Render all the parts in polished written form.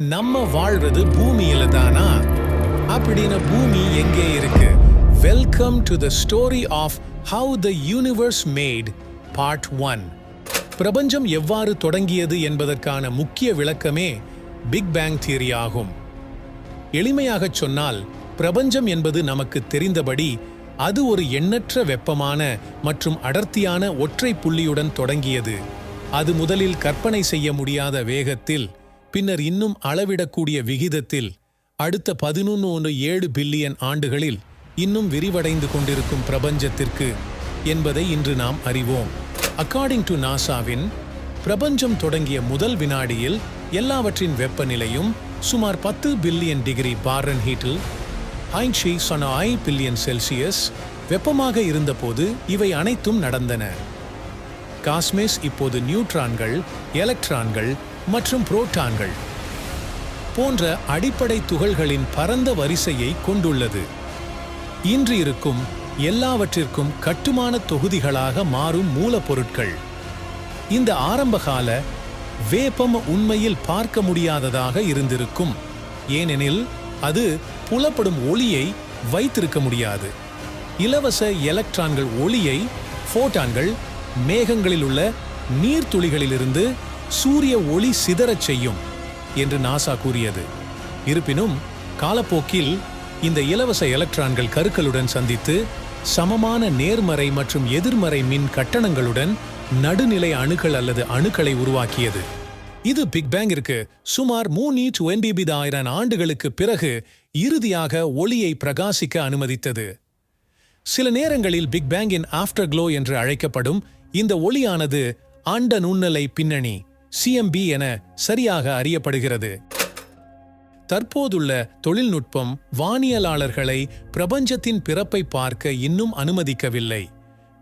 நம்ம வாழ்றது பூமியில தானா அப்படின்னு பூமி எங்கே இருக்கு? Welcome to the story of how the universe made part 1. பிரபஞ்சம் எவ்வாறு தொடங்கியது என்பதற்கான முக்கிய விளக்கமே பிக் பேங் தியரி ஆகும். எளிமையாகச் சொன்னால், பிரபஞ்சம் என்பது நமக்கு தெரிந்தபடி அது ஒரு எண்ணற்ற வெப்பமான மற்றும் அடர்த்தியான ஒற்றை புள்ளியுடன் தொடங்கியது. அது முதலில் கற்பனை செய்ய முடியாத வேகத்தில், பின்னர் இன்னும் அளவிடக்கூடிய விகிதத்தில், அடுத்த 11.7 பில்லியன் ஆண்டுகளில் இன்னும் விரிவடைந்து கொண்டிருக்கும் பிரபஞ்சத்திற்கு என்பதை இன்று நாம் அறிவோம். அக்கார்டிங் டு நாசாவின், பிரபஞ்சம் தொடங்கிய முதல் வினாடியில் எல்லாவற்றின் வெப்பநிலையும் சுமார் 10 பில்லியன் டிகிரி பாரன்ஹீட்டில் 5 பில்லியன் செல்சியஸ் வெப்பமாக இருந்தபோது இவை அனைத்தும் நடந்தன. காஸ்மோஸ் இப்போது நியூட்ரான்கள், எலக்ட்ரான்கள் மற்றும் புரோட்டான்கள் போன்ற அடிப்படை துகள்களின் பரந்த வரிசையை கொண்டுள்ளது. இன்று இருக்கும் எல்லாவற்றிற்கும் கட்டுமான தொகுதிகளாக மாறும் மூலப்பொருட்கள். இந்த ஆரம்பகால வேப்பம் உண்மையில் பார்க்க முடியாததாக இருந்திருக்கும், ஏனெனில் அது புலப்படும் ஒளியை வைத்திருக்க முடியாது. இலவச எலக்ட்ரான்கள் ஒளியை ஃபோட்டான்கள் மேகங்களில் உள்ள நீர்த்துளிகளிலிருந்து சூரிய ஒளி சிதறச் செய்யும் என்று நாசா கூறியது. இருப்பினும் காலப்போக்கில் இந்த இலவச எலக்ட்ரான்கள் கருக்களுடன் சந்தித்து சமமான நேர்மறை மற்றும் எதிர்மறை மின் கட்டணங்களுடன் நடுநிலை அணுக்கள் அல்லது அணுக்களை உருவாக்கியது. இது பிக் பேங்கிற்கு சுமார் 320,000 ஆண்டுகளுக்கு பிறகு இறுதியாக ஒளியை பிரகாசிக்க அனுமதித்தது. சில நேரங்களில் பிக் பேங்கின் ஆஃப்டர் க்ளோ என்று அழைக்கப்படும் இந்த ஒளியானது அண்ட நுண்ணலை பின்னணி CMB என சரியாக அறியப்படுகிறது. தற்போதுள்ள தொழில்நுட்பம் வானியலாளர்களை பிரபஞ்சத்தின் பிறப்பை பார்க்க இன்னும் அனுமதிக்கவில்லை.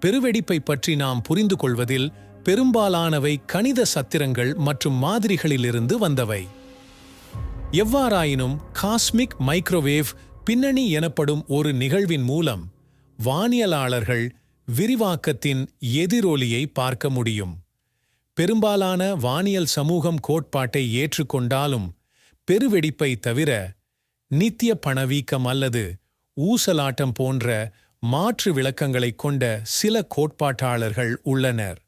பெருவெடிப்பை பற்றி நாம் புரிந்து கொள்வதில் பெரும்பாலானவை கணித சத்திரங்கள் மற்றும் மாதிரிகளிலிருந்து வந்தவை. எவ்வாறாயினும், காஸ்மிக் மைக்ரோவேவ் பின்னணி எனப்படும் ஒரு நிகழ்வின் மூலம் வானியலாளர்கள் விரிவாக்கத்தின் எதிரொலியை பார்க்க முடியும். பெரும்பாலான வானியல் சமூகம் கோட்பாட்டை ஏற்றுக்கொண்டாலும், பெருவெடிப்பை தவிர நித்திய பணவீக்கம் அல்லது ஊசலாட்டம் போன்ற மாற்று விளக்கங்களைக் கொண்ட சில கோட்பாட்டாளர்கள் உள்ளனர்.